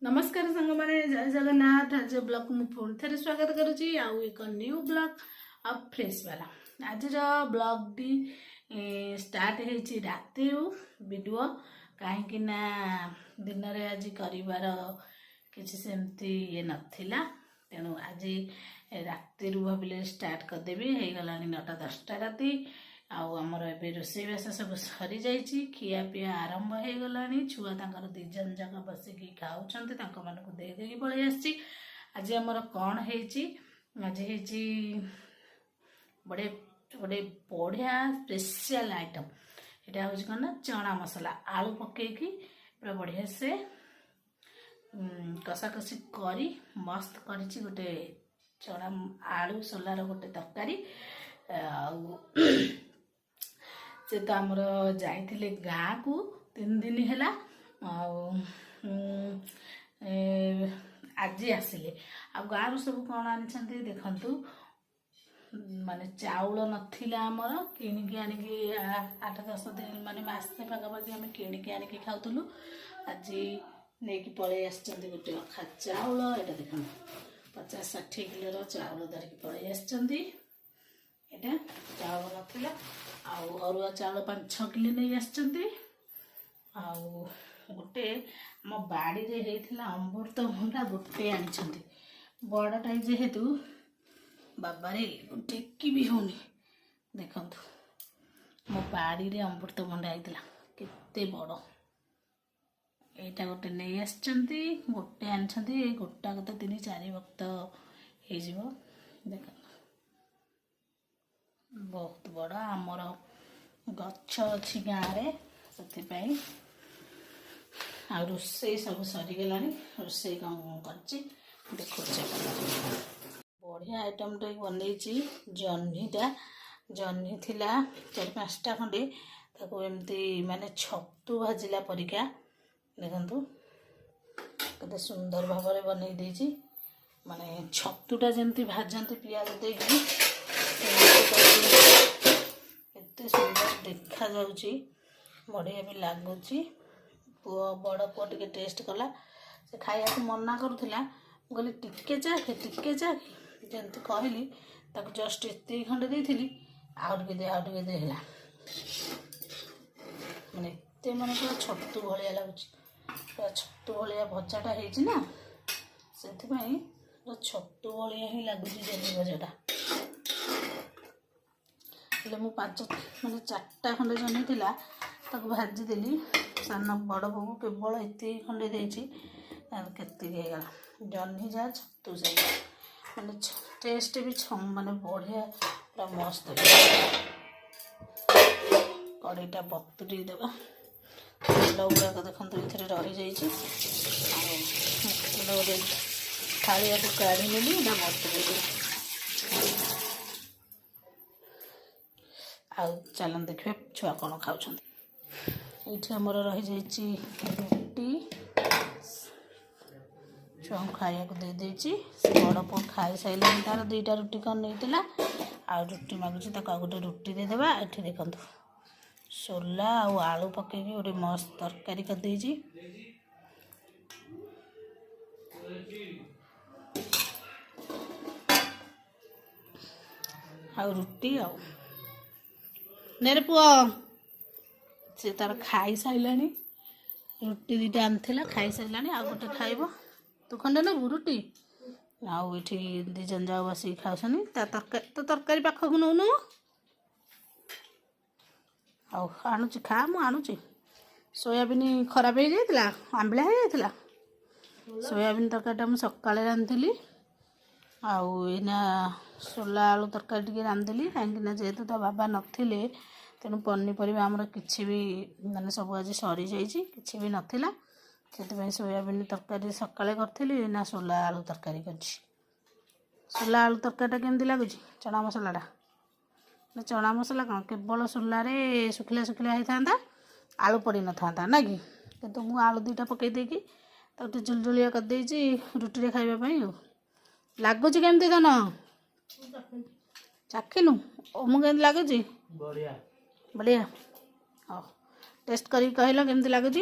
नमस्कार सांग मैंने जय जगन्नाथ। आज ब्लॉग मु पुणी थे स्वागत करुच्ची आउ एक न्यू ब्लॉग अब फ्रेश वाला। आज ब्लॉग टी स्टार्ट होती राति वीडियो कहीं दिन में आज कर किसी सेमती ये नाला तेणु आज राति भाविले स्टार्ट करदेवी हो गला 9टा 10टा राति आमर ए रोषेईबास सब सरी जाइए खिया पिया आरंभ हो गला छुआ तर दी जन जाक बसिकी खाऊँ देदेकी पलि आसी आज आमर कौन आज बड़े गोटे बढ़िया स्पेशल आइटम यहाँ हूँ कौन ना चना मसला आलू पकईकी पूरा बढ़िया से कषाकषि करी मस्त करी गोटे चना आलू सोलार गोटे तरकारी से तो आमर जाइए गाँ को 3 दिन है आज आसिले आ गाँव सब कौन आनी देखु माने चाउल नथिला आमर किणिकी आनिकी 8-10 दिन माने मासे पाखापाखि आम किणिकी आनिकी खाऊलु आज नहीं पलि आसछन्ती गोटे अखा चाउल एटा देखो 50-60 किलो चाउल धरिकी पलि आसछन्ती एटा चाउल नथिला आउ अरुआ चाउल 5-6 किलो नहीं आसछन्ती आउ गोटे आम बाड़ी रे हेइथिला अमृतभंडा गोटे आनिछन्ती बड़टा जेहेतु बाबारे टेकी भी होनी देखंतु मो बाड़ी रे अमृतभंडा आइतिला केते बड़ एटा गोटे नहीं आसछन्ती गोटे आनिछन्ती गोटा को 3-4 वक्त हे जिवो देख बहुत बड़ आमर गछ अच्छी गाँव में से आ रोषे सब सरीगला रोषे कौन कर देखो बढ़िया आइटम टे बनई जह्नीटा जह्नी थिला 4-5टा खंडे ताको एमती माने छतु भाजिला परिका देखंतु केते सुंदर भाव में बनई देछि माने छतुटा जमती भाजंती पियाज देकी एते सुंदर देखा जाउची बढ़िया भी लगुच पुओ बड़ पुओ टे टेस्ट कला से खाया को मना करूला कहली टिके टिके जमती कहली ताको जस्ट एत खंडे देती आउटे दे है मैंने एत मैंने पूरा छतु भाया लगुच पूरा छतु भाया भजाटा होना से छतु भाया ही लगुच जह्नी भजाटा मु 5 माने 4टा खंडे जह्नी थिला ताको भाजीदेली सान बड़ बो केवल एत खंडे देती गला जह्नी जा छतु से माने टेस्ट भी माने बढ़िया पूरा मस्त कड़ईटा बतुरी देवा तेल गुड़ाक देखते ये रही जाइए गोटे थालिया को काढ़ी नेली बतुरी आउ चलन देखिए छुआ कौन खाऊँ ये आमर रही जाइए रुटी छुआ खाया को दे देछि से बड़ पुओ खाई सारे तार 2टा रुटी कर नहीं आ रुटी मागुची गोटे रुटी देदेबा ये देखु सोला आउ आलू पकईकी गोटे मस्त तरकारी कर देछि आउ रुटी आउ नेरे पुओ से तार खाई साइलानी रुटी 2टा आनी खाई साइलानी आ गोटे खाइब तू खंडे नबू रुटी आउ ये 2 जन जाओ बस खाऊनी तो तरकारी पाखक नौनु आणुची खा मु आणुची सोयाबीन खराब हो जाता आंबला हो जाता सोयाबीन तरकारी मुझे सकाଳେ रांधि आईना सोला आलू तरकारी टे रांधि कहीं जेहेतु तो बाबा नथिले तेणु पनीपरिया आमर किसी भी माने सब आज सरी जाइए किसी भी नाला से सोयाबीन तरकारी सकाଳେ करी ना सोला आलू तरकारी कर सोला आलू तरकारीटा केमती लगुच चना मसलाटा चना मसला कौन केवल सोलार सुखिला सुखिला होता आलू पड़ न था ना कि कितु मु आलू 2टा पकई देकी तो झुलझुलिया करदे रुटी खावाई लगुच केमती धन चाखिनु मुझे लगुच बढ़िया टेस्ट कर कहल केमती लगुच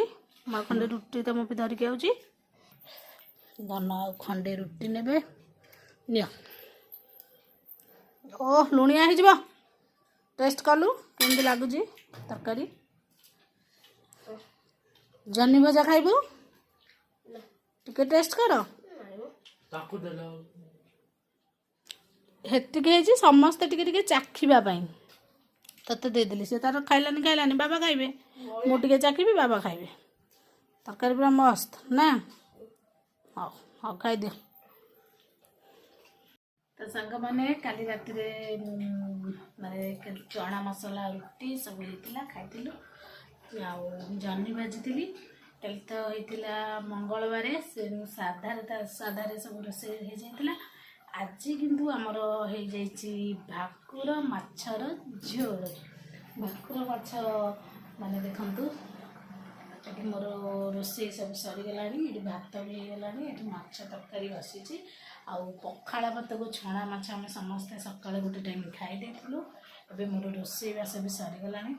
खंडे रुटी तुम धरिकी आऊँगी ଧନ ଆଉ ଖଣ୍ଡେ ରୁଟି ନେବେ। ନିଅ। ଓ ଲୁଣିଆ ହେଇଯିବ। ଟେଷ୍ଟ କଲୁ କେମିତି ଲାଗୁଛି ତରକାରୀ? ଜହ୍ନି ଭଜା ଖାଇବୁ? ଟିକେ ଟେଷ୍ଟ କର। ହେତିକି ହେଇଛି ସମସ୍ତେ ଟିକେ ଟିକେ ଚାଖିବା ପାଇଁ ତତେ ଦେଇଦେଲି। ସେ ତାର ଖାଇଲାନି ବାବା ଖାଇବେ। ମୁଁ ଟିକେ ଚାଖିବି ବାବା ଖାଇବେ। ତରକାରୀ ପୁରା ମସ୍ତ ନା? ହଉ ହଉ ଖାଇଦିଅ। ତ ସାଙ୍ଗମାନେ କାଲି ରାତିରେ ମାନେ ଚଣା ମସଲା ରୁଟି ସବୁ ହେଇଥିଲା ଖାଇଥିଲୁ। ଆଉ ଜହ୍ନି ଭାଜିଥିଲି। କାଲି ତ ହେଇଥିଲା ମଙ୍ଗଳବାର, ସେ ସାଧାରେ ସବୁ ରୋଷେଇ ହେଇଯାଇଥିଲା। ଆଜି କିନ୍ତୁ ଆମର ହେଇଯାଇଛି ଭାକୁର ମାଛର ଝୋଳ। ଭାକୁର ମାଛ ମାନେ ଦେଖନ୍ତୁ, ଏଠି ମୋର ରୋଷେଇ ସବୁ ସରିଗଲାଣି। ଏଠି ଭାତ ବି ହେଇଗଲାଣି। ଏଠି ମାଛ ତରକାରୀ ବସିଛି। ଆଉ ପଖାଳ ଭାତକୁ ଛଣା ମାଛ ଆମେ ସମସ୍ତେ ସକାଳେ ଗୋଟେ ଟାଇମ୍ ଖାଇ ଦେଇଥିଲୁ। ଏବେ ମୋର ରୋଷେଇବାସ ବି ସରିଗଲାଣି।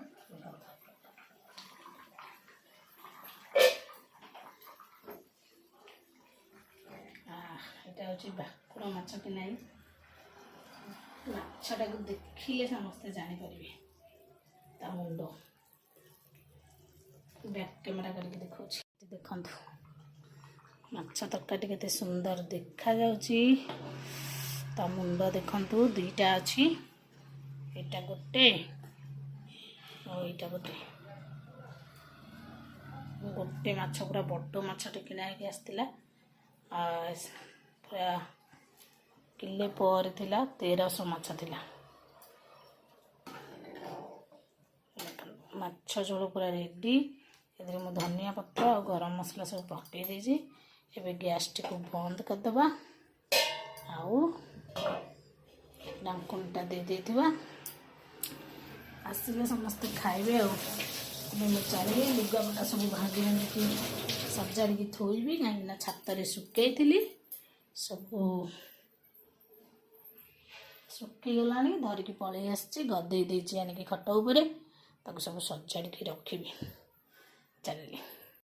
ଏଇଟା ହେଉଛି ଭାକୁର ମାଛ କି ନାହିଁ। ମାଛଟାକୁ ଦେଖିଲେ ସମସ୍ତେ ଜାଣିପାରିବେ ତା ମୁଣ୍ଡ। ବ୍ୟାକ୍ କ୍ୟାମେରା କରିକି ଦେଖାଉଛି। ଦେଖନ୍ତୁ ମାଛ ତରକାରୀ କେତେ ସୁନ୍ଦର ଦେଖାଯାଉଛି। ତା ମୁଣ୍ଡ ଦେଖନ୍ତୁ ଦୁଇଟା ଅଛି। ଏଇଟା ଗୋଟେ ଆଉ ଏଇଟା ଗୋଟେ ମାଛ ପୁରା ବଡ଼ ମାଛଟେ କିଣା ହେଇକି ଆସିଥିଲା। ପୁରା କିଲେ ପରେ ଥିଲା। 1300 ମାଛ ଥିଲା। ମାଛ ଝୋଳ ପୁରା ରେଡ଼ି। ଏଥିରେ ମୁଁ ଧନିଆ ପତ୍ର ଆଉ ଗରମ ମସଲା ସବୁ ପକାଇ ଦେଇଛି। ଏବେ ଗ୍ୟାସ୍ଟିକୁ ବନ୍ଦ କରିଦେବା ଆଉ ଢାଙ୍କୁଣିଟା ଦେଇଦେଇଥିବା। ଆସିଲେ ସମସ୍ତେ ଖାଇବେ ଆଉ। ମୁଁ ଚାଲିଲି ଲୁଗାପଟା ସବୁ ଭାଙ୍ଗିକି ସଜାଡ଼ିକି ଥୋଇବି, କାହିଁକିନା ଛାତରେ ଶୁଖେଇଥିଲି। ସବୁ ଶୁଖିଗଲାଣି। ଧରିକି ପଳେଇ ଆସିଛି, ଗଦେଇ ଦେଇଛି ଆଣିକି ଖଟ ଉପରେ। ତାକୁ ସବୁ ସଜାଡ଼ିକି ରଖିବି। ଚାଲିଲି।